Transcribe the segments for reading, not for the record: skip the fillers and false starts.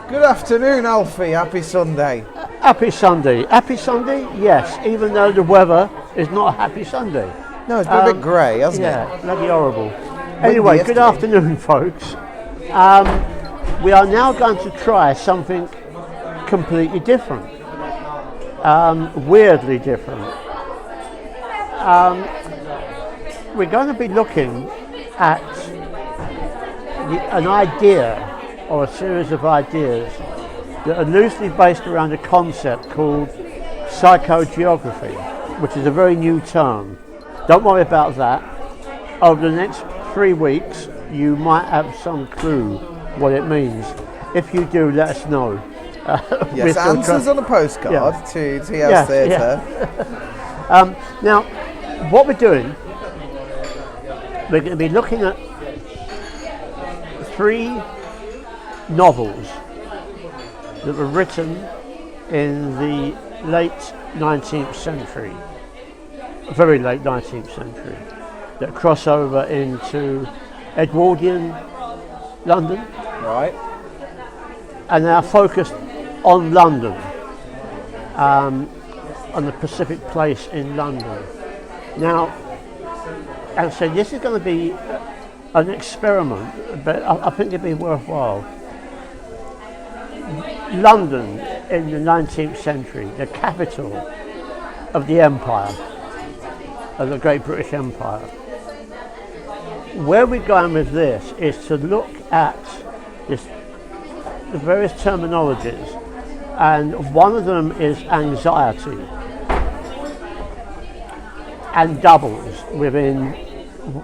Good afternoon, Alphie. Happy Sunday. Happy Sunday. Happy Sunday? Yes, even though the weather is not a happy Sunday. No, it's been a bit grey, hasn't it? Yeah, bloody horrible. Anyway, good yesterday. afternoon, folks. We are now going to try something completely different. Weirdly different. We're going to be looking at an idea or a series of ideas that are loosely based around a concept called psychogeography, which is a very new term. Don't worry about that. Over the next 3 weeks, you might have some clue what it means. If you do, let us know. Yes, answers on a postcard to TS Theatre. Now, what we're doing, we're going to be looking at 3 novels that were written in the late 19th century, very late 19th century, that cross over into Edwardian London. Right. And they are focused on London, on the Pacific Place in London. Now, as I said, this is going to be an experiment, but I think it'd be worthwhile. London in the 19th century, the capital of the empire, of the Great British Empire. Where we're going with this is to look at the various terminologies, and one of them is anxiety, and doubles within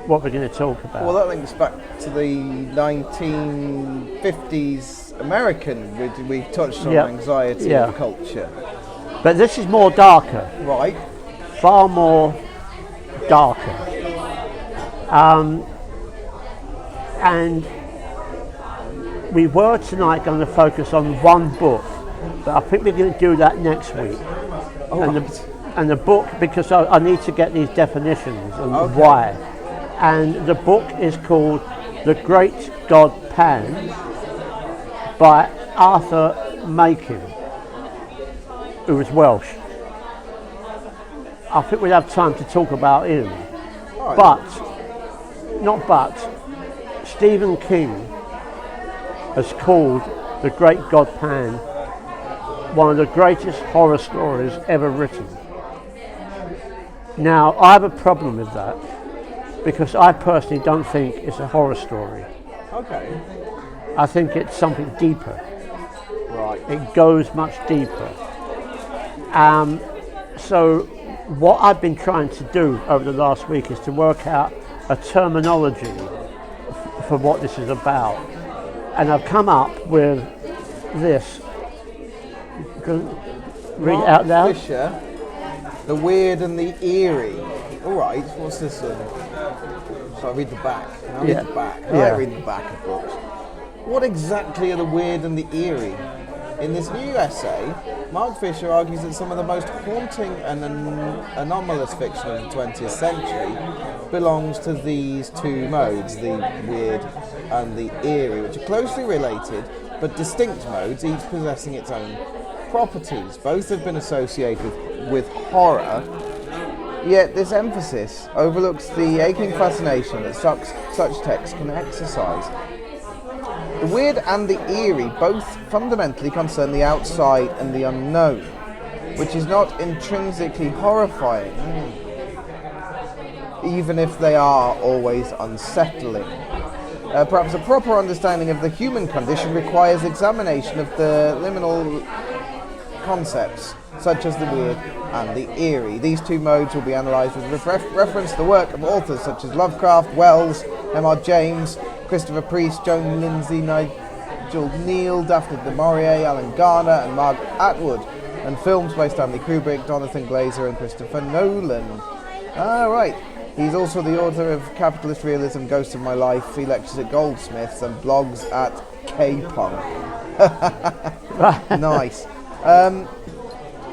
what we're going to talk about. Well, that links back to the 1950s American. We've touched on anxiety and culture. But this is more darker. Right. Far more darker. And we were tonight going to focus on one book, but I think we're going to do that next week. And the book, because I need to get these definitions and why. And the book is called The Great God Pan by Arthur Machen, who is Welsh. I think we'll have time to talk about him. Right. But Stephen King has called The Great God Pan one of the greatest horror stories ever written. Now, I have a problem with that, because I personally don't think it's a horror story. Okay. I think it's something deeper. Right. It goes much deeper. So what I've been trying to do over the last week is to work out a terminology for what this is about. And I've come up with this. Read it out loud. Fisher, The Weird and the Eerie. All right, what's this one? So I read the back. I read the back. I read the back of books. What exactly are the weird and the eerie? In this new essay, Mark Fisher argues that some of the most haunting and anomalous fiction of the 20th century belongs to these 2 modes, the weird and the eerie, which are closely related but distinct modes, each possessing its own properties. Both have been associated with horror, yet this emphasis overlooks the aching fascination that such texts can exercise. The weird and the eerie both fundamentally concern the outside and the unknown, which is not intrinsically horrifying, even if they are always unsettling. Perhaps a proper understanding of the human condition requires examination of the liminal concepts, such as the weird and the eerie. These 2 modes will be analysed with reference to the work of authors such as Lovecraft, Wells, M.R. James, Christopher Priest, Joan Lindsay, Nigel Neal, Daphne du Maurier, Alan Garner and Margaret Atwood, and films by Stanley Kubrick, Jonathan Glazer and Christopher Nolan. Right. He's also the author of Capitalist Realism, Ghost of My Life. He lectures at Goldsmiths and blogs at K-Punk. Nice.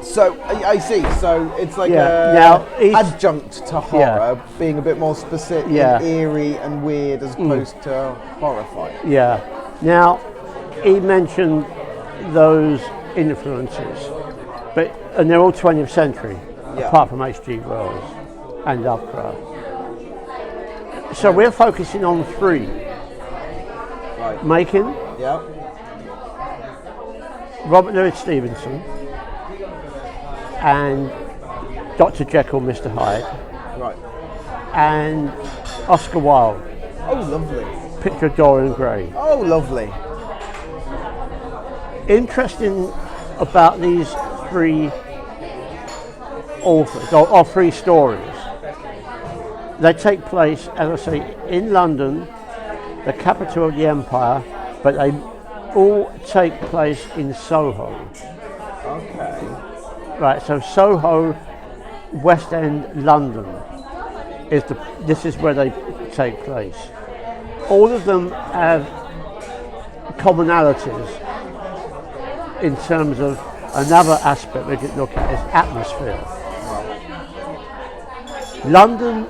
So I see. So it's like adjunct to horror, being a bit more specific, eerie and weird as opposed to horrifying. Yeah. Now, he mentioned those influences, and they're all 20th century, apart from H.G. Wells and Lovecraft. So we're focusing on 3. Right. Machen, Yeah. Robert Louis Stevenson, and Dr. Jekyll, Mr. Hyde, Right. and Oscar Wilde, Oh, lovely. Picture of Dorian Gray. Oh, lovely. Interesting about these 3 authors, or 3 stories. They take place, as I say, in London, the capital of the empire, but they all take place in Soho. Okay. Right, so Soho, West End, London, this is where they take place. All of them have commonalities in terms of another aspect we could look at is atmosphere. London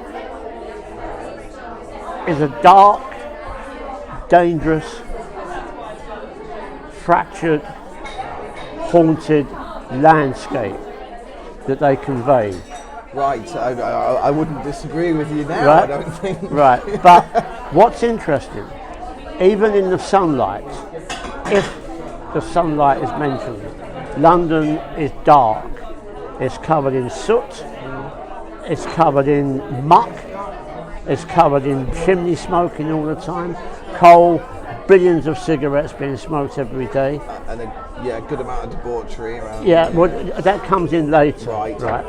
is a dark, dangerous, fractured, haunted landscape that they convey. Right, I wouldn't disagree with you now, Right. I don't think. Right, but what's interesting, even in the sunlight, if the sunlight is mentioned, London is dark. It's covered in soot, it's covered in muck, it's covered in chimney smoking all the time, coal, billions of cigarettes being smoked every day. And a good amount of debauchery around. Yeah, well, that comes in later. Right.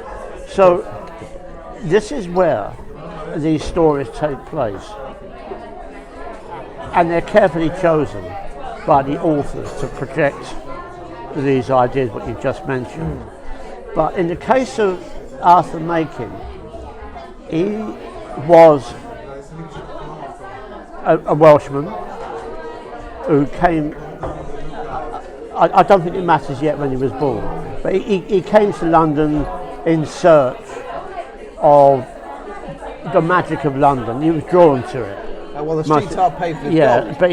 So this is where these stories take place, and they're carefully chosen by the authors to project these ideas, what you just mentioned. But in the case of Arthur Machen, he was a Welshman who came, I don't think it matters yet when he was born, but he came to London in search of the magic of London. He was drawn to it. Well, the streets are paved with gold. But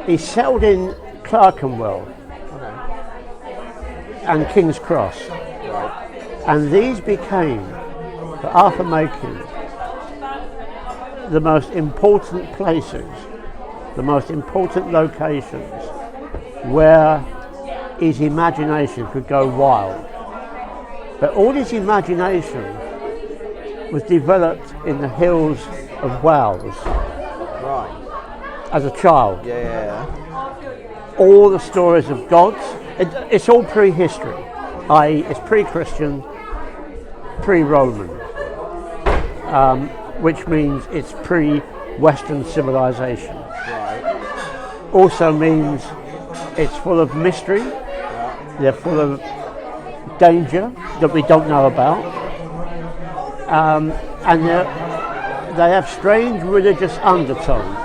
he settled in Clerkenwell and King's Cross. Right. And these became, for Arthur Machen, the most important places, the most important locations where his imagination could go wild. But all his imagination was developed in the hills of Wales Right. as a child. Yeah. All the stories of gods, it's all pre-history, i.e. it's pre-Christian, pre-Roman, which means it's pre-Western civilization. Right. Also means it's full of mystery, they're full of danger that we don't know about, and they have strange religious undertones.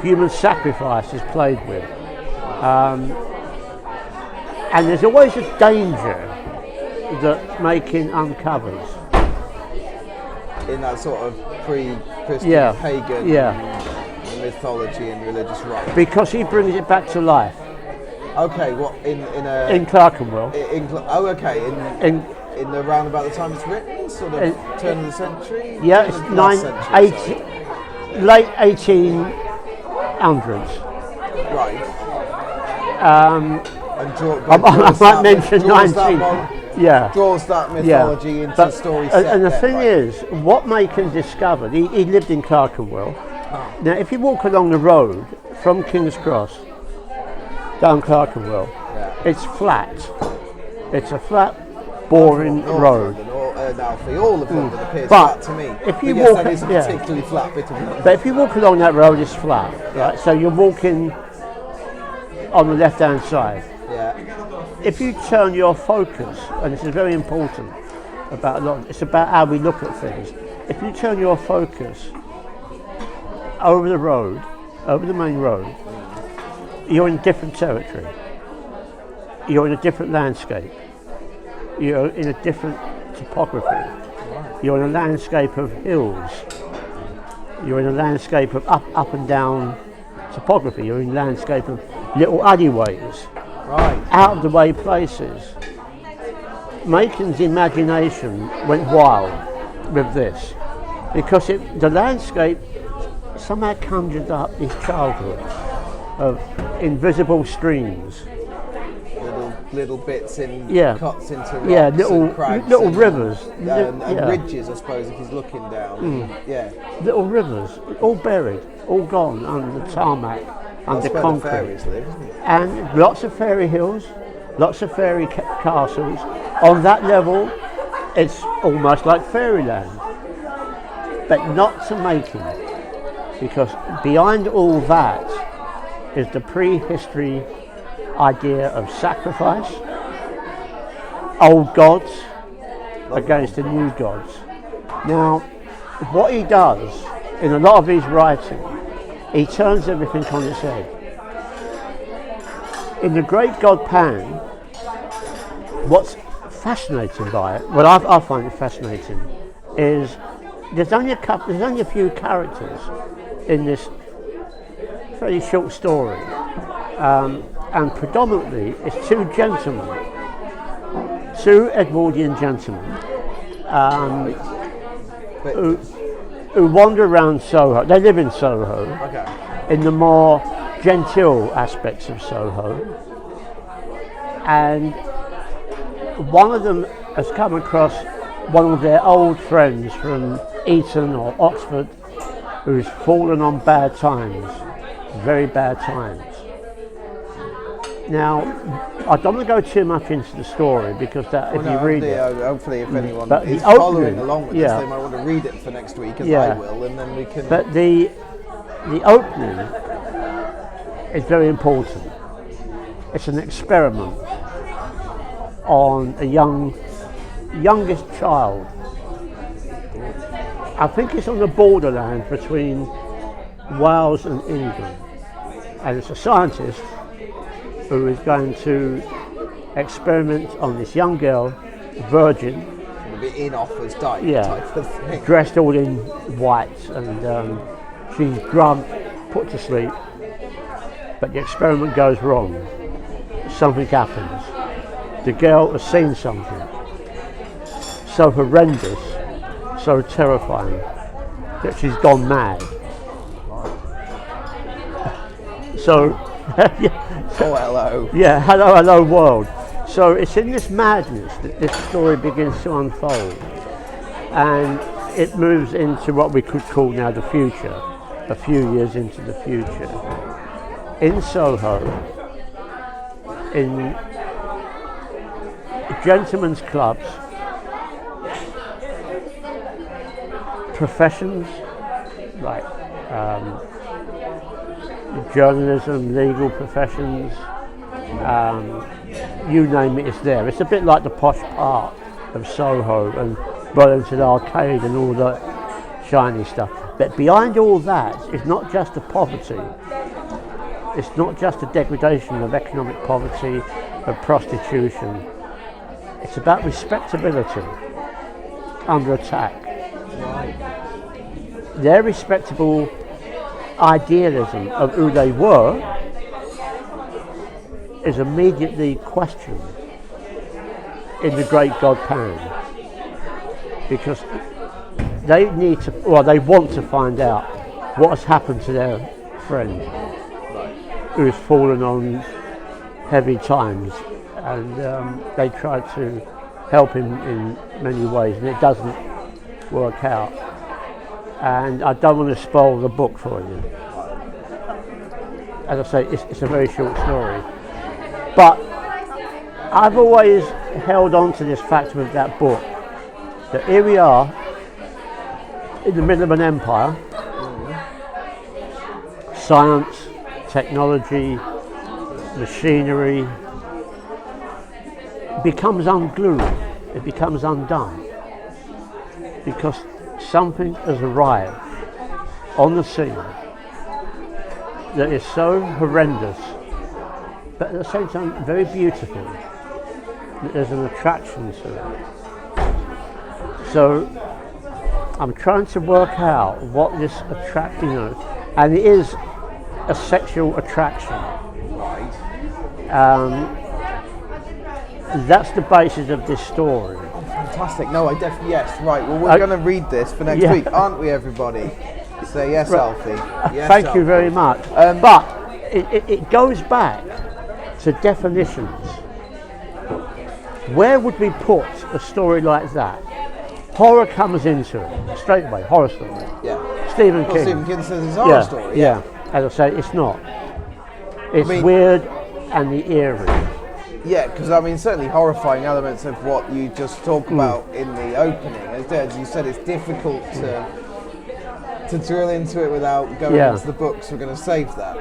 Human sacrifice is played with, and there's always a danger that Machen uncovers. In that sort of pre-Christian pagan mythology and religious rite. Because he brings it back to life. Okay, what in Clerkenwell? In the roundabout the time it's written, sort of turn of the century. Yeah, it's late 1800s. Right. And draws I might mention draws 19. Draws that mythology into the story set. And the thing is, what Machen discovered, he lived in Clerkenwell. Now, if you walk along the road from King's Cross down Clerkenwell, it's flat. It's a flat, boring road. Alphie, all of London appears But flat to me. if you yes, walk, that is a particularly flat bit of London. But if you walk along that road, it's flat, right? So you're walking on the left-hand side. Yeah. If you turn your focus, and this is very important it's about how we look at things. If you turn your focus over the road, over the main road, you're in different territory. You're in a different landscape. You're in a different topography. You're in a landscape of hills. You're in a landscape of up and down topography. You're in a landscape of little alleyways, Right. out of the way places. Machen's imagination went wild with this because the landscape somehow conjured up his childhood of invisible streams. Little bits in cuts into rocks little and crags little and, rivers and ridges, I suppose, if he's looking down. Yeah, little rivers, all buried, all gone under tarmac, under where concrete. the fairies live, isn't it? And lots of fairy hills, lots of fairy castles. On that level, it's almost like fairyland, but not to Machen, because behind all that is the prehistory idea of sacrifice, old gods against the new gods. Now, what he does in a lot of his writing, he turns everything on its head. In the Great God Pan, what's fascinating by it, what I find it fascinating, is there's only a few characters in this very short story. And predominantly it's two gentlemen, two Edwardian gentlemen who wander around Soho. They live in Soho, in the more genteel aspects of Soho, and one of them has come across one of their old friends from Eton or Oxford who's fallen on bad times, very bad times. Now, I don't want to go too much into the story because if you read it, hopefully, if anyone is opening, following along with this, they might want to read it for next week, as I will, and then we can. But the opening is very important. It's an experiment on a youngest child. I think it's on the borderland between Wales and England, and it's a scientist who is going to experiment on this young girl, virgin, a bit in offers type of thing. Dressed all in white, and she's drugged, put to sleep, but the experiment goes wrong. Something happens. The girl has seen something so horrendous, so terrifying, that she's gone mad. So, oh, hello. Yeah, hello world. So it's in this madness that this story begins to unfold, and it moves into what we could call now the future, a few years into the future. In Soho, in gentlemen's clubs, professions like journalism, legal professions, you name it, it's there. It's a bit like the posh part of Soho and Burlington Arcade and all that shiny stuff. But behind all that is not just the poverty, it's not just the degradation of economic poverty, of prostitution. It's about respectability under attack. Their respectable idealism of who they were is immediately questioned in the Great God Pan, because they they want to find out what has happened to their friend who's fallen on heavy times, and they try to help him in many ways, and it doesn't work out. And I don't want to spoil the book for you. As I say, it's a very short story. But I've always held on to this fact with that book, that here we are in the middle of an empire. Science, technology, machinery becomes unglued, it becomes undone, because something has arrived on the scene that is so horrendous, but at the same time very beautiful, that there's an attraction to it. So I'm trying to work out what this and it is a sexual attraction. That's the basis of this story. Oh, fantastic. No, I definitely, yes, right. Well, we're going to read this for next week, aren't we, everybody? Say yes, Alfie. Yes, Thank you very much. But it goes back to definitions. Where would we put a story like that? Horror comes into it straight away. Horror story. Yeah. Stephen King. Stephen King says it's a horror story. Yeah. As I say, it's not. It's weird and the eerie. Yeah, because I mean, certainly horrifying elements of what you just talked about in the opening. As you said, it's difficult to drill into it without going into the books. We're going to save that.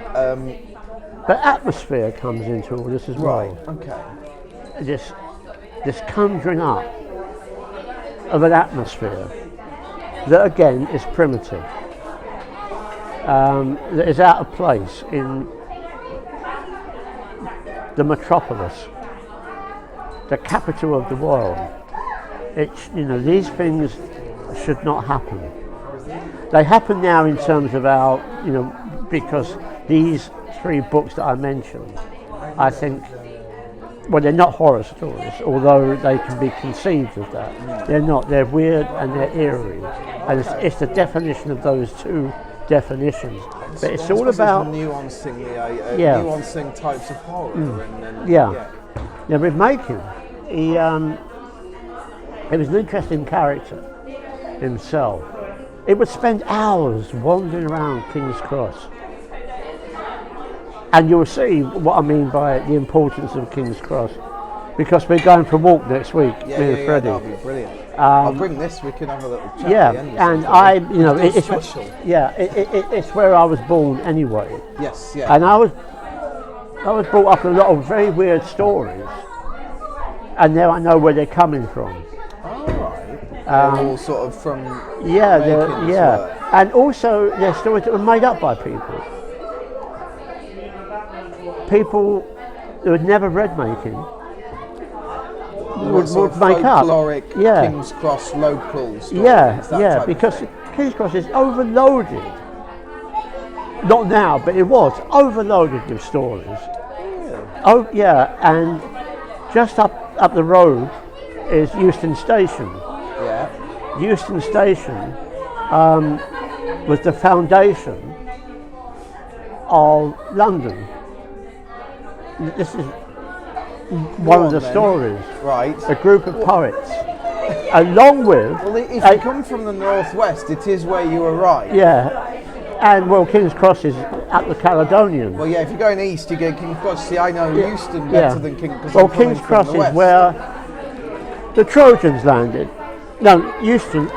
But atmosphere comes into all this as well. Right. Okay. This conjuring up of an atmosphere that again is primitive, that is out of place in the metropolis, the capital of the world. It's, these things should not happen. They happen now in terms of our, because these 3 books that I mentioned, I think, well, they're not horror stories, although they can be conceived as that. They're not. They're weird and they're eerie. And it's the definition of those 2 definitions. But it's all about nuancing types of horror. Now with Machen, he was an interesting character himself. It would spend hours wandering around King's Cross. And you'll see what I mean by the importance of King's Cross, because we're going for a walk next week, me and Freddie. That'll be brilliant. I'll bring this. We can have a little chat. Yeah, at the end and it's special. It's where I was born anyway. Yes, yeah. And I was brought up in a lot of very weird stories, and now I know where they're coming from. All right. They're all sort of from work. And also they're stories that were made up by people who had never read Machen would make up King's Cross local stories. Because King's Cross is overloaded. Not now, but it was overloaded with stories. Yeah. Oh yeah, and just up the road is Euston Station. Yeah. Euston Station was the foundation of London. This is one of the stories. Right. A group of poets, along with. Well, if you come from the northwest, it is where you arrive. Yeah. And King's Cross is at the Caledonian. Well, yeah. If you're going east, you get King's Cross. See, I know Euston better than King's Cross. Well, King's Cross is where the Trojans landed. No, Euston.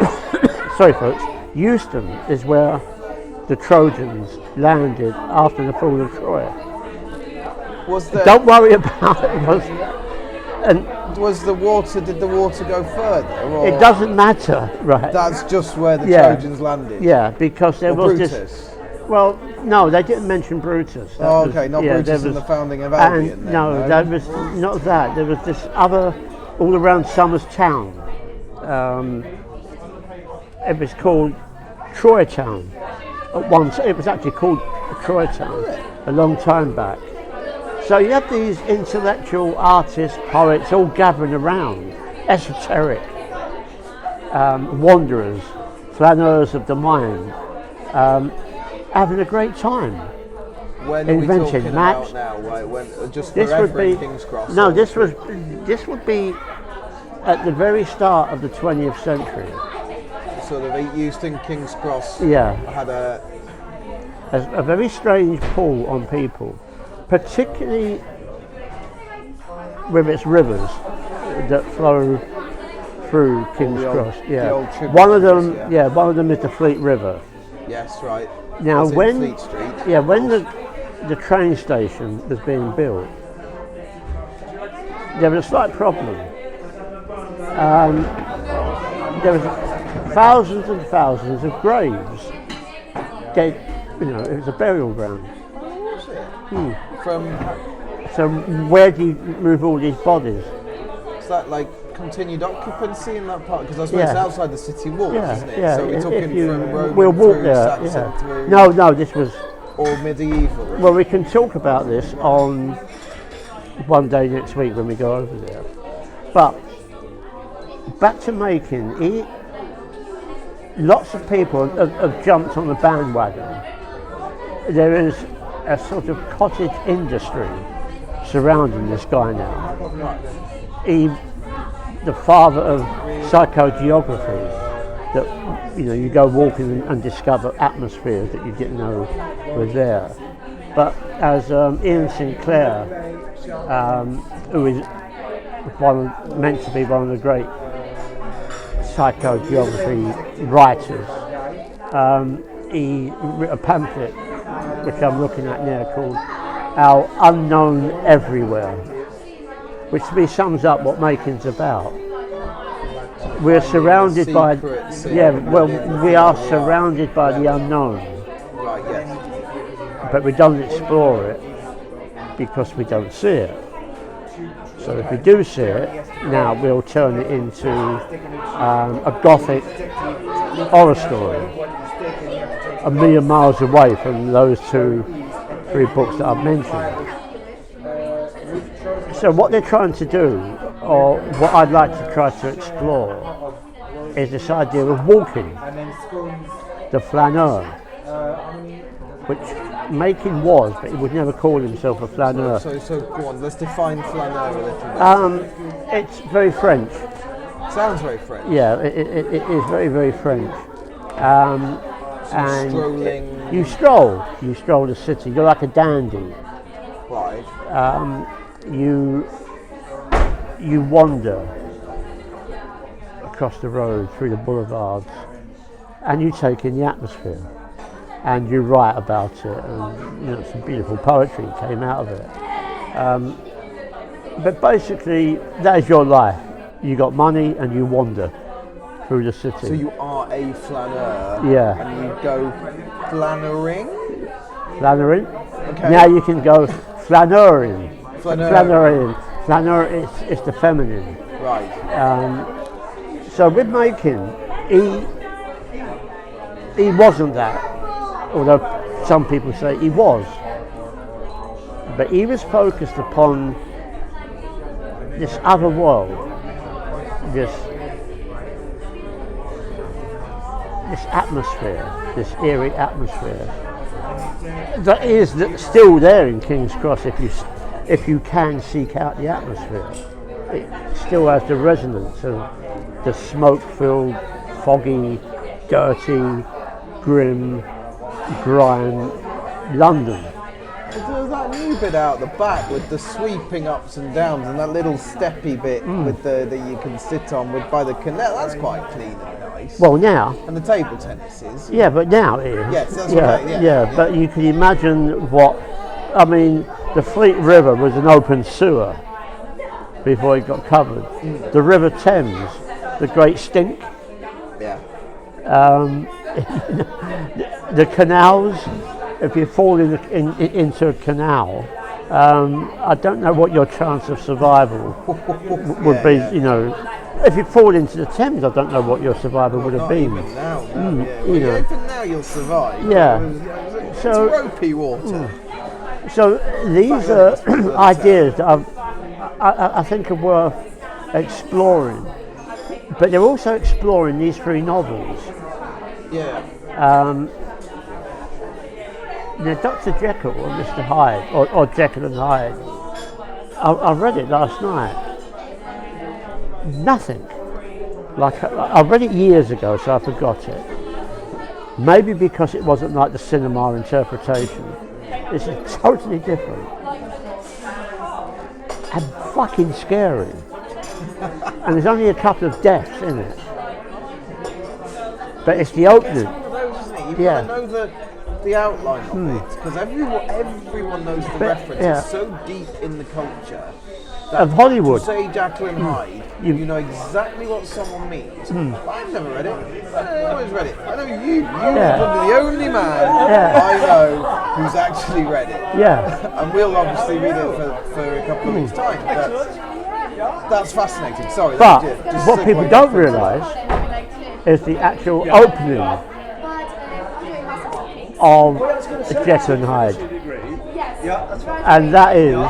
Sorry, folks. Euston is where the Trojans landed after the fall of Troy. Don't worry about it. Was the water? Did the water go further? Or it doesn't matter, right? That's just where the Trojans landed. Yeah, because there was Brutus. this. Well, no, they didn't mention Brutus. Not Brutus in the founding of Albion. No, that was not that. There was this other all around Somers Town. It was called Troy Town. At once, it was actually called Troy Town a long time back. So you have these intellectual artists, poets, all gathering around, esoteric wanderers, flaneurs of the mind, having a great time. When are we talking about now? Just forever in King's Cross? No, this would be at the very start of the 20th century. Sort of Euston, King's Cross. Yeah. Had a very strange pull on people, particularly with its rivers that flow through King's Cross. One of them is the Fleet River. Yes, right. Now, when Fleet Street. when the train station was being built, there was a slight problem. There was thousands and thousands of graves. It was a burial ground. So where do you move all these bodies? Is that like continued occupancy in that part? Because I suppose it's outside the city walls, isn't it? Yeah. So we're talking from Roman we'll walk through there. Saxon through. No, this was Or medieval. Well, we can talk about this on one day next week when we go over there. But back to Machen, lots of people have jumped on the bandwagon. There is a sort of cottage industry surrounding this guy now. The father of psychogeography, that you go walking and discover atmospheres that you didn't know were there. But as Ian Sinclair, who is meant to be one of the great psychogeography writers, he wrote a pamphlet which I'm looking at now called Our Unknown Everywhere, which to me sums up what Machen's about. We're surrounded we are surrounded by the unknown. Right, yes. But we don't explore it because we don't see it. So if we do see it, now we'll turn it into a gothic horror story, a million miles away from those 3 books that I've mentioned. So what they're trying to do, or what I'd like to try to explore, is this idea of walking, the flaneur, which Machen was, but he would never call himself a flaneur. So go on, let's define flaneur a little bit. It's very French. Sounds very French. Yeah, it is very, very French. And strolling. You stroll the city. You're like a dandy. Right. You wander across the road through the boulevards, and you take in the atmosphere, and you write about it, and some beautiful poetry came out of it. But basically, that is your life. You got money, and you wander through the city. So you are a flaneur. Yeah. And you go flaneuring. Flaneuring. Okay. Now you can go flaneuring. Flaneuring. Flaneur is the feminine. Right. So with Machen, he wasn't that, although some people say he was. But he was focused upon this other world, this atmosphere, this eerie atmosphere that is still there in King's Cross if you can seek out the atmosphere. It still has the resonance of the smoke-filled, foggy, dirty, grim, grime London. There's that new bit out the back with the sweeping ups and downs, and that little steppy bit with that you can sit on by the canal. That's quite clean and nice. Well, now. And the table tennis is. Yeah, but now it is. Yes, that's right. Yeah, but you can imagine the Fleet River was an open sewer before it got covered. The River Thames, the Great Stink. Yeah. The canals. If you fall into a canal, I don't know what your chance of survival would be. Yeah. If you fall into the Thames, I don't know what your survival would have been. Even now, even now you'll survive. Yeah. It's ropey water. So these are ideas that I think are worth exploring, but they're also exploring these 3 novels. Yeah. Dr. Jekyll or Mr. Hyde, or Jekyll and Hyde. I read it last night. Nothing. I read it years ago, so I forgot it. Maybe because it wasn't like the cinema interpretation. This is totally different. And fucking scary. And there's only a couple of deaths in it. But it's the opening. It's one of those, isn't it? You've got to know the outline of it, because everyone knows the reference. Yeah. It's so deep in the culture that of Hollywood. To say Jekyll and Hyde, you know exactly what someone means. I've never read it. Nobody's read it. I know you're probably the only man I know who's actually read it. Yeah. And we'll obviously read it for a couple of weeks' time. That's fascinating. Sorry. But what people don't realise is the actual opening of Jekyll and Hyde. And that is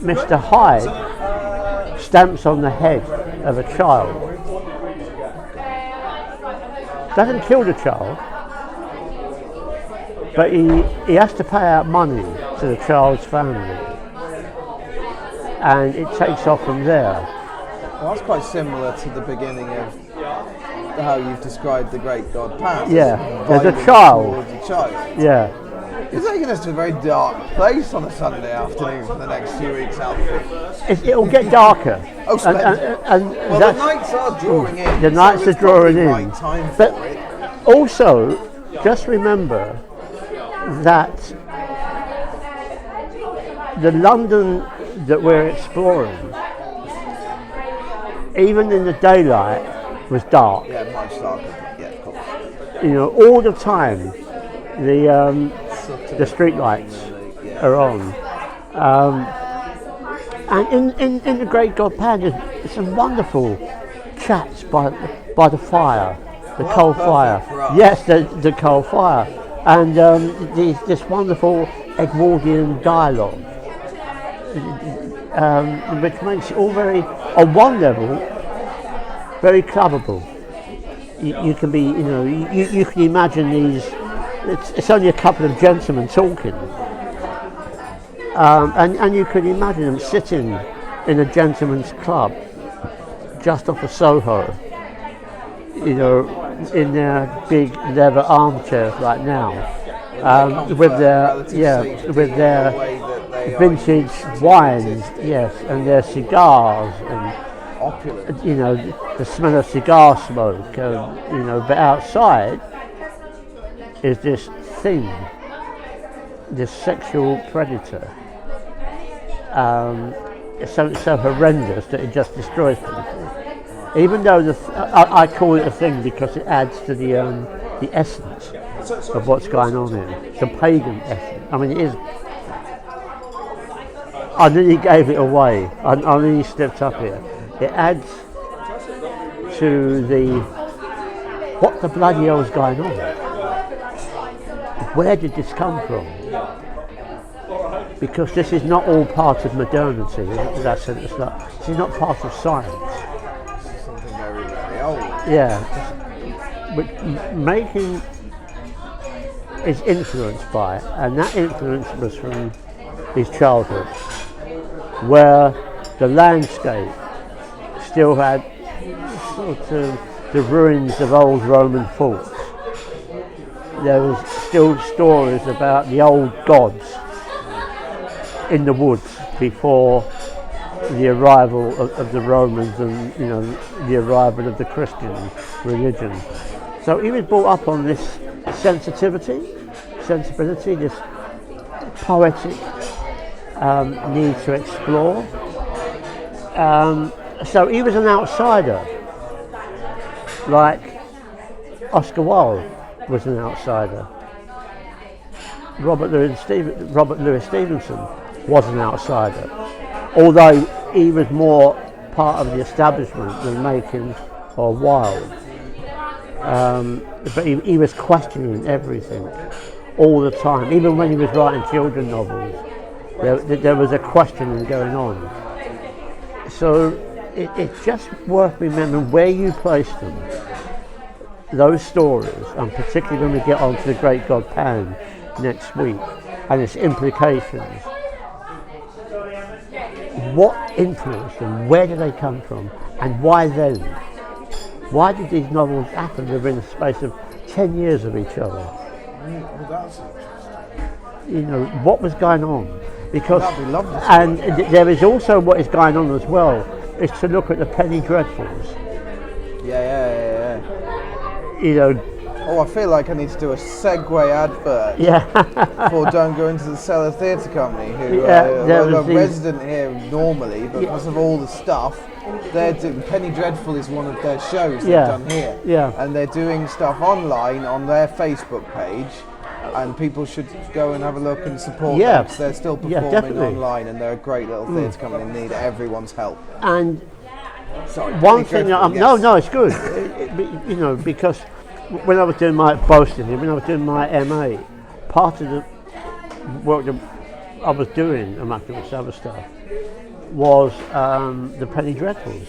Mr. Hyde stamps on the head of a child. Doesn't kill the child, but he has to pay out money to the child's family, and it takes off from there. Well, that's quite similar to the beginning of how you've described the great god Pan. Yeah, there's a child. Yeah. You're taking us to a very dark place on a Sunday afternoon for the next few weeks, Alphie. It'll get darker. Oh, and well, the nights are drawing in. The nights so are drawing in. Right time but for it. Also, just remember that the London that we're exploring, even in the daylight, was dark. Yeah, much darker. Yeah, of course. You know, all the time, the street lights are on. And in the Great God Pan, there's some wonderful chats by the fire, the coal fire. Yes, the coal fire. And this wonderful Edwardian dialogue, which makes it all very, on one level, very clubbable. You can be, you can imagine these. It's only a couple of gentlemen talking, and you can imagine them sitting in a gentleman's club just off of Soho, in their big leather armchairs like now, with their vintage wines, yes, and their cigars and. Opulent. The smell of cigar smoke, but outside is this thing, this sexual predator, so horrendous that it just destroys people. Even though I call it a thing because it adds to the essence of what's going on here, the pagan essence. I mean, it is. I nearly gave it away. I nearly stepped up here. It adds to what the bloody hell is going on? Where did this come from? Because this is not all part of modernity. This is not part of science. Something very, very old. Yeah, but Machen is influenced by, and that influence was from his childhood, where the landscape still had sort of the ruins of old Roman forts. There was still stories about the old gods in the woods before the arrival of the Romans and the arrival of the Christian religion. So he was brought up on this sensibility, this poetic need to explore. So he was an outsider, like Oscar Wilde was an outsider. Robert Louis Stevenson was an outsider, although he was more part of the establishment than Machen or Wilde. But he was questioning everything all the time. Even when he was writing children's novels, there was a questioning going on. So it's just worth remembering where you place them, those stories, and particularly when we get on to the Great God Pan next week and its implications. What influenced them? Where did they come from? And why then? Why did these novels happen within a space of 10 years of each other? Well, that's interesting. What was going on? Because, That'd be lovely. and there is also what is going on as well, is to look at the penny dreadfuls. Yeah. Oh, I feel like I need to do a Segway advert for Don't Go Into the Cellar Theatre Company, who are a resident here normally, but because of all the stuff, they're doing, Penny Dreadful is one of their shows they've done here. Yeah. And they're doing stuff online on their Facebook page, and people should go and have a look and support them, because they're still performing online, and they're a great little theatre company and need everyone's help. And sorry, one thing, no, it's good, because when I was doing my MA, part of the work that I was doing, among this other stuff, was the Penny Dreadfuls.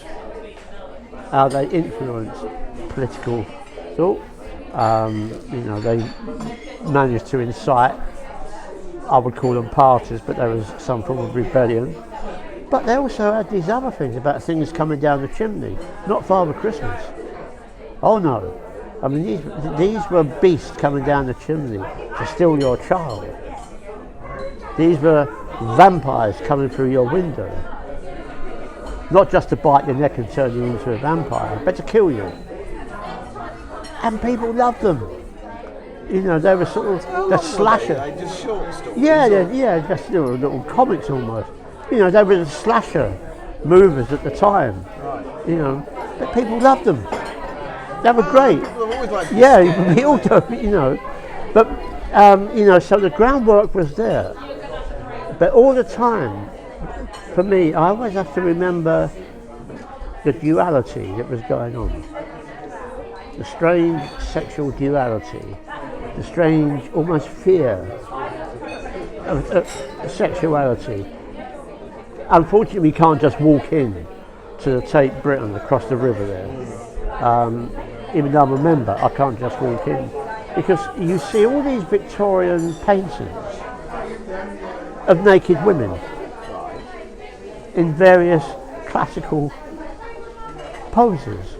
How they influenced political thought. They managed to incite, I would call them parties, but there was some form of rebellion. But they also had these other things about things coming down the chimney, not Father Christmas. Oh no. I mean, these were beasts coming down the chimney to steal your child. These were vampires coming through your window. Not just to bite your neck and turn you into a vampire, but to kill you. And people loved them. They were sort of the slasher. Like just short stories. Yeah, just little comics almost. They were the slasher movers at the time. Right. But people loved them. They were great. People have always liked we all do, But so the groundwork was there. But all the time, for me, I always have to remember the duality that was going on. The strange sexual duality, the strange almost fear of sexuality. Unfortunately, we can't just walk in to the Tate Britain across the river there. Even though I'm a member, I can't just walk in. Because you see all these Victorian paintings of naked women in various classical poses.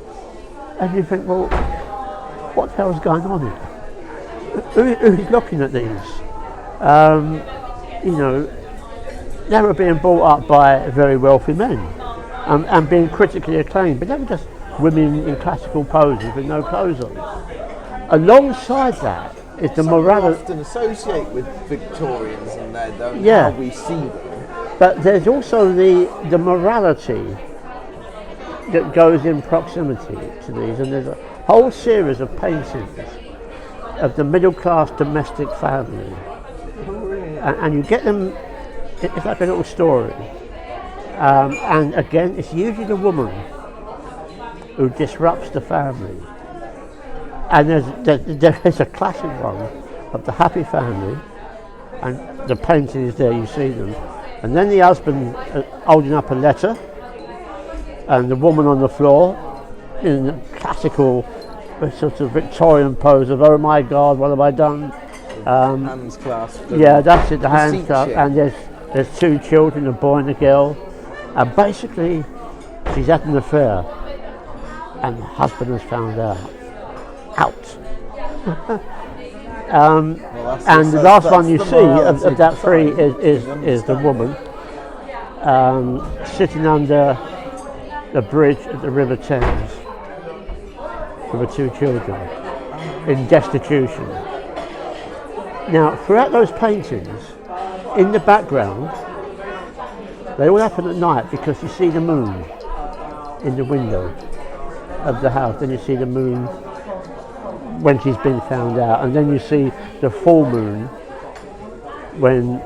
And you think, well, what the hell's going on here? Who's looking at these? They were being brought up by very wealthy men and being critically acclaimed, but they were just women in classical poses with no clothes on. Alongside that is the morality. Often associate with Victorians and Yeah. how we see them. But there's also the morality that goes in proximity to these, and there's a whole series of paintings of the middle class domestic family, and you get them. It's like a little story, and again, it's usually the woman who disrupts the family. And there's a classic one of the happy family, and the painting is there. You see them, and then the husband holding up a letter, and the woman on the floor in the classical sort of Victorian pose of "Oh my God, what have I done?" Hands clasped. Yeah, that's it. The hands clasped, and there's two children, a boy and a girl, and basically she's had an affair, and the husband has found out. And the last one you see of that three is the woman sitting under the bridge at the River Thames with her two children in destitution. Now, throughout those paintings, in the background, they all happen at night because you see the moon in the window of the house, then you see the moon when she's been found out, and then you see the full moon when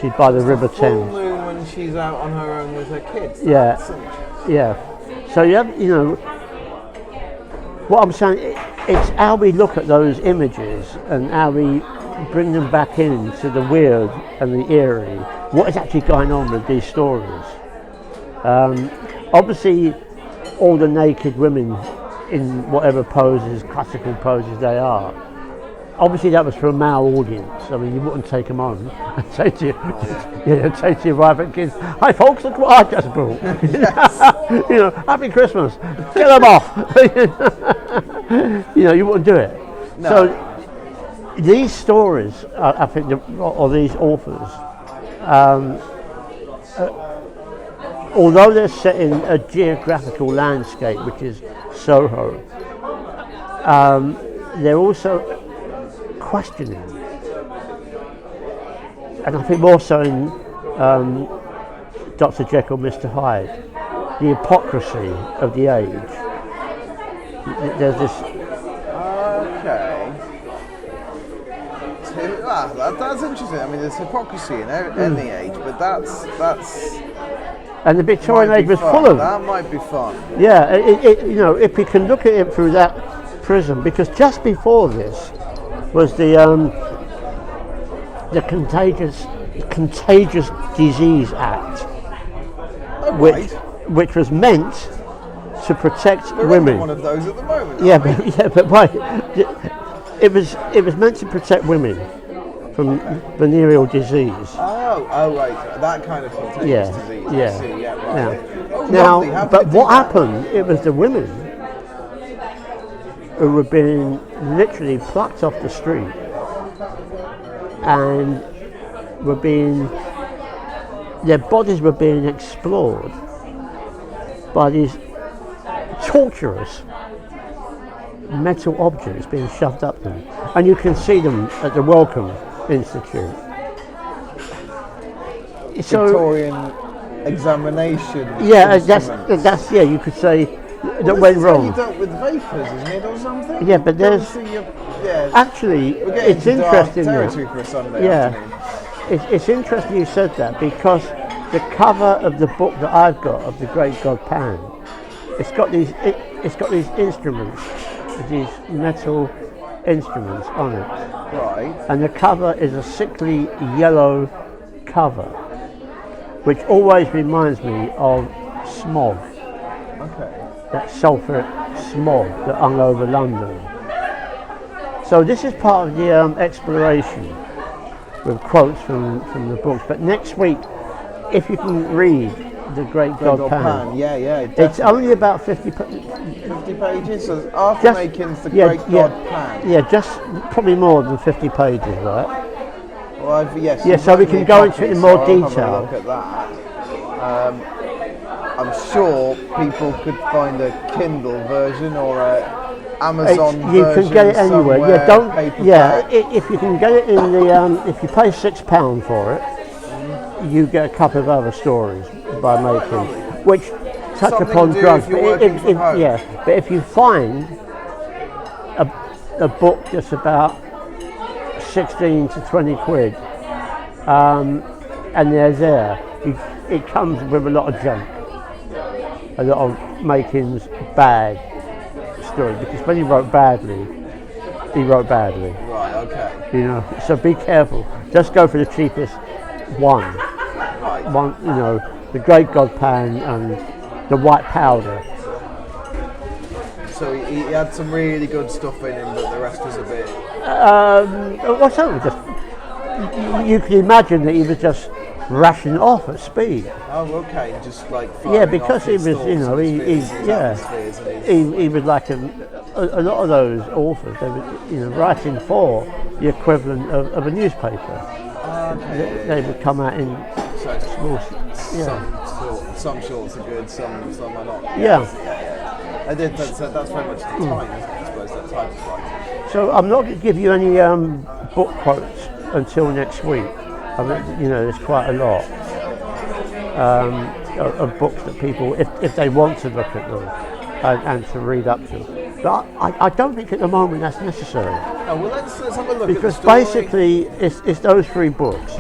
she's by the River Thames. Full moon when she's out on her own with her kids. Yeah. So you have, what I'm saying, it's how we look at those images and how we bring them back into the weird and the eerie. What is actually going on with these stories? Obviously, all the naked women in whatever poses, classical poses they are. Obviously that was for a male audience. I mean, you wouldn't take them on and say to your wife and kids, "Hi folks, look what I just brought." Happy Christmas. Get them off. You wouldn't do it. No. So these stories, I think, or these authors, although they're set in a geographical landscape, which is Soho, they're also questioning, and I think more so in Dr. Jekyll, Mr. Hyde, the hypocrisy of the age. There's this. Okay. That's interesting. I mean, there's hypocrisy in any age, but that's. And the Victorian age was full of. That might be fun. Yeah, if we can look at it through that prism, because just before this was the contagious Contagious Disease Act, Oh, which was meant to protect We're women. under one of those at the moment. Yeah, aren't we? but wait. It was meant to protect women from venereal disease. Oh, right. That kind of contagious disease. I see. Yeah, right. Oh, Now, lovely. How did but it do what that? happened? It was the women who were being literally plucked off the street and their bodies were being explored by these torturous metal objects being shoved up them, and you can see them at the Wellcome Institute. So, Victorian examination. yeah, instruments. that's you could say that Well, went this is how wrong. you dealt with vapors, isn't it, or something? Yeah, but there's Yeah, actually we're getting it's into dark interesting. territory for a Sunday Yeah, afternoon. it's interesting you said that, because the cover of the book that I've got of the Great God Pan, it's got these instruments, these metal instruments on it, Right. and the cover is a sickly yellow cover, which always reminds me of smog, Okay. that sulphuric smog that hung over London. So this is part of the exploration with quotes from the books. But next week, if you can read The Great God Pan, Yeah, it's only about 50 50 pages. So Arthur Machen's The Great God Pan. Yeah, just probably more than 50 pages, right? Well, Yeah, you've so we written me can a go copy, into it in so more I'll have a detail. look at that. I'm sure people could find a Kindle version or a Amazon You version can get it anywhere. somewhere, Yeah, don't. Yeah, paperback. if you can get it in the, if you pay £6 for it, you get a couple of other stories by Machen, which touch Something upon to do drugs. if you're working from home. Yeah, but if you find a book that's about 16 to 20 quid, and they're there, it comes with a lot of junk, a lot of Machen's bad story, because when he wrote badly, he wrote badly. Right, okay. You know, so be careful. Just go for the cheapest one. Right. One, you know, the Great God Pan and the white powder. So he had some really good stuff in him, but the rest was a bit... What's that? You can imagine that he was just rushing off at speed. Oh, okay, just like... Yeah, firing because off he his was, thoughts you know, and his atmospheres and his- he was like a lot of those authors. They were, you know, writing for the equivalent of a newspaper. Okay. They would come out in So it's small. Yeah. some shorts are good, some are not. Yeah. I did. That's very much the time, isn't it? I suppose that type of writing. So I'm not going to give you any book quotes until next week. I mean, you know, there's quite a lot of books that people, if they want to look at them and to read up to. But I don't think at the moment that's necessary. Oh, well, let's have a look Because at the story. basically it's those three books.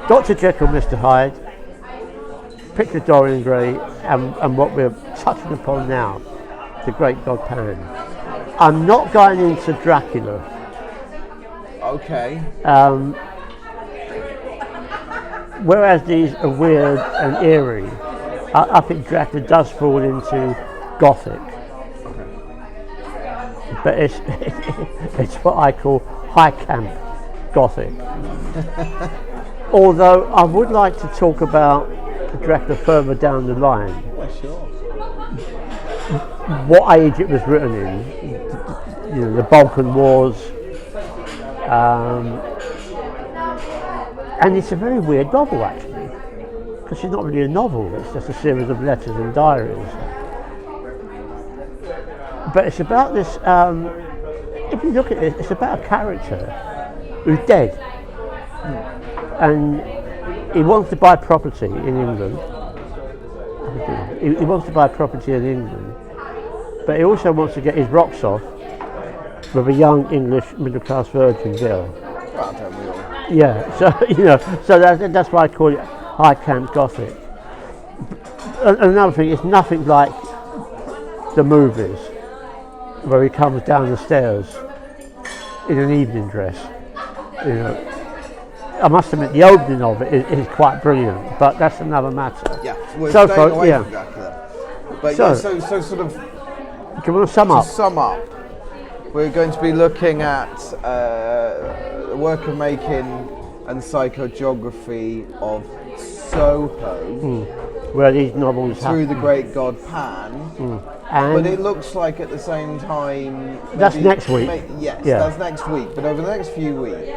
Dr. Jekyll, Mr. Hyde, Picture Dorian Gray, and what we're touching upon now, The Great God Pan. I'm not going into Dracula. Okay. Whereas these are weird and eerie, I think Dracula does fall into Gothic. But it's what I call high camp Gothic. Although I would like to talk about Dracula further down the line. Yeah, sure. What age it was written in, you know, the Balkan Wars, and it's a very weird novel actually, because it's not really a novel, it's just a series of letters and diaries. But it's about this, if you look at it, it's about a character who's dead, and he wants to buy property in England. He wants to buy property in England, but he also wants to get his rocks off with a young English middle-class virgin girl. Well, don't we all? Yeah, so you know, so that's why I call it high camp Gothic. Another thing, it's nothing like the movies, where he comes down the stairs in an evening dress, you know. I must admit, the opening of it is quite brilliant, but that's another matter. Yeah, we're So staying far, away yeah. from Dracula. But So- yeah, so sort of Do you want to sum to up? sum up, we're going to be looking at the work of Machen and psychogeography of Soho Where these novels through have, the great god Pan. and But it looks like at the same time. That's maybe- next week. Yes, Yeah. that's next week. But over the next few weeks,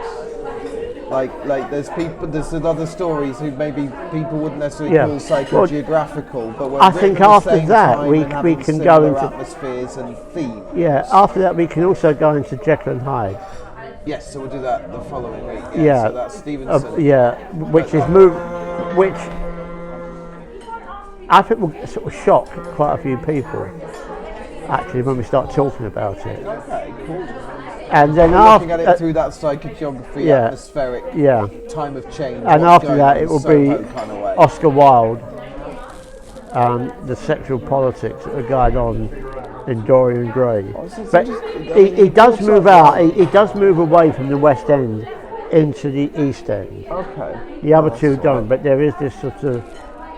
like there's other stories who maybe people wouldn't necessarily Yeah. call psychogeographical, but we're I think written at the after same that, time we and having can go similar into- atmospheres and themes. yeah. After that, we can also go into Jekyll and Hyde. Yes, so we'll do that the following week. Yeah. So that's Stevenson. Yeah, which is which I think will sort of shock quite a few people. Actually, when we start talking about it, Okay, cool. and then We're looking at it after, through that psychogeography, yeah. atmospheric yeah, time of change. and what's after going that, on it will Soho be kind of way. Oscar Wilde, the sexual politics that are going on in Dorian Gray. it's But interesting. I mean, he he does pulls move up- out. He does move away from the West End into the East End. Okay. The other That's two all don't, right. but there is this sort of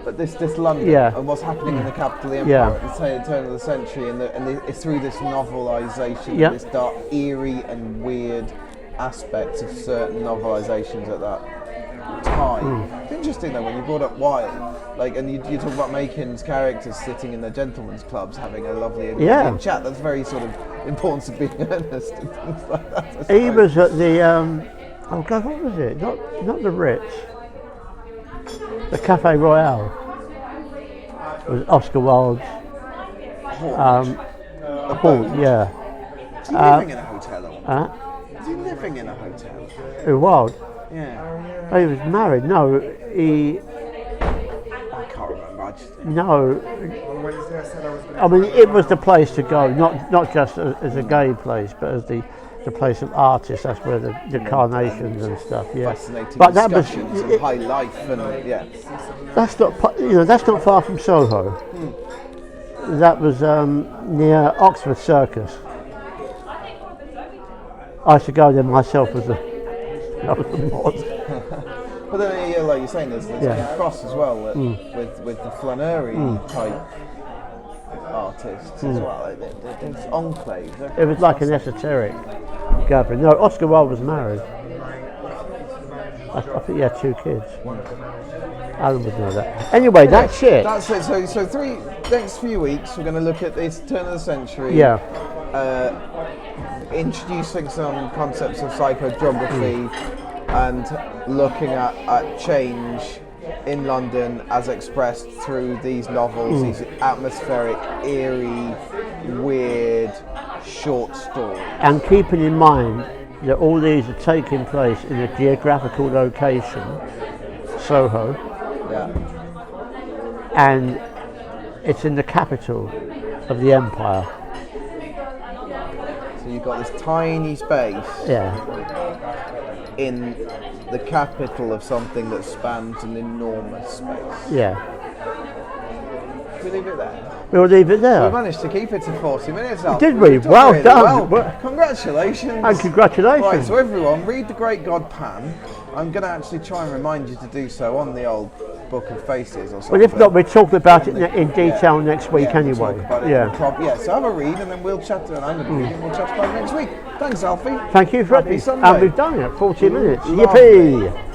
But this London Yeah. and what's happening in the capital of the empire Yeah. at the turn of the century, and it's through this novelisation, Yeah. this dark, eerie and weird aspects of certain novelisations at that time. It's interesting though when you brought up Wilde, like, and you talk about Macon's characters sitting in their gentlemen's clubs having a lovely Yeah. chat. That's very sort of importance of being earnest and things like that. I He suppose. was at the oh God, what was it? Not the Ritz, the Cafe Royale. It was Oscar Wilde's Haunt. haunt. Yeah, Is he living in a hotel? uh, Is he living in a hotel? who Wilde? Yeah. Oh, he was married. No, he I can't remember. I just. no. I mean, it was the place to go, not just as a gay place, but as the place of artists. That's where the carnations and stuff. Yeah, Fascinating but that was discussions of high life and yeah. that's not that's not far from Soho. That was near Oxford Circus. I used to go there myself as a mod. But then, yeah, like you're saying, there's Yeah. cross as well with the flaneury type artists as well. Like, there's enclaves. It was like an esoteric gathering. No, Oscar Wilde was married. I think he had 2 kids. Alan would know that. Anyway, that's it. That's it. So next few weeks we're going to look at this turn of the century. Yeah. Introducing some concepts of psychogeography and looking at change in London as expressed through these novels, these atmospheric, eerie, weird short stories. And keeping in mind that all these are taking place in a geographical location, Soho, Yeah. and it's in the capital of the empire. So you've got this tiny space Yeah. in the capital of something that spans an enormous space. Yeah. Can we leave it there? We'll leave it We there. managed to keep it to 40 minutes. Alfie. Did we? We've done Well really done. well. Congratulations. And congratulations. Right, so everyone, read The Great God Pan. I'm going to actually try and remind you to do so on the old Book of Faces or something. Well, if not, we'll talk about it in detail next week Yeah, we'll anyway. talk about it Yeah. so have a read and then we'll chat to it. I'm going to read it and we'll chat about it next week. Thanks, Alfie. Thank you for Happy it. Sunday. And we've done it. 40 minutes. Lovely. Yippee!